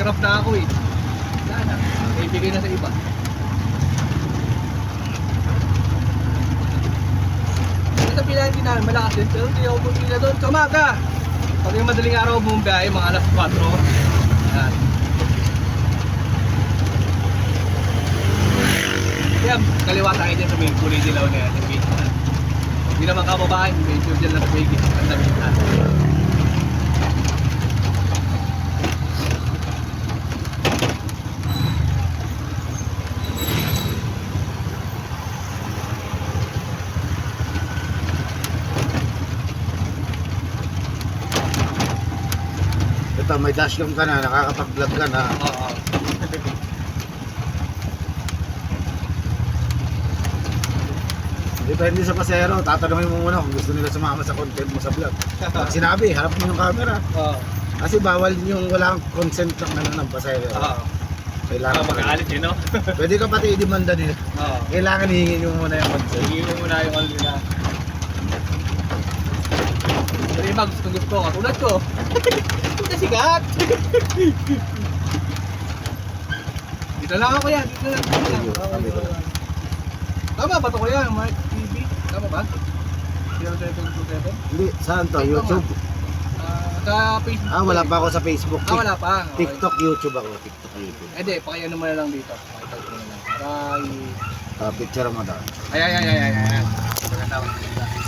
Bankrupt na ako eh. Wala na. Ibigay na sa iba. Ito pila hindi namin malakas din. Pero hindi ako bumili doon sa umaga. Pag yung madaling araw bumbiyahe, mga alas 4. Yan. Kaya kaliwa tayo dyan sa may kulay dilaw na yan. Yung gate na. Hindi naman kababahan. Medyo dyan lang sa may gate. Ang dami na. Ito, may dashcam ka na, nakakapag-vlog ka na. Oo. Depende sa pasero, tatanungin mo muna kung gusto nila sumama sa content mo sa vlog. Pag sinabi, harap mo yung camera. Oo. Kasi bawal yung walang consent ng pasero. Oo. Kailangan Mag-aalit eh, no? Pwede ka pati i-demanda nila. Oo. Kailangan hihingin mo muna yung consent. Sige mo muna yung ano nila. Pero yung gusto ko, katulad ko. Ito sikat! Dito lang ako yan, dito lang. Tama ba ito ko yan, Mark TV? Tama ba? 0727? Hindi, saan to? YouTube? Sa Facebook. Wala pa ako sa Facebook. Wala pa. Okay. TikTok, YouTube ako. TikTok, YouTube. Hindi, pakiano mo na lang dito. Pakita ko na lang. Para Picture mo daw. Ayan. Pagkatawag nila.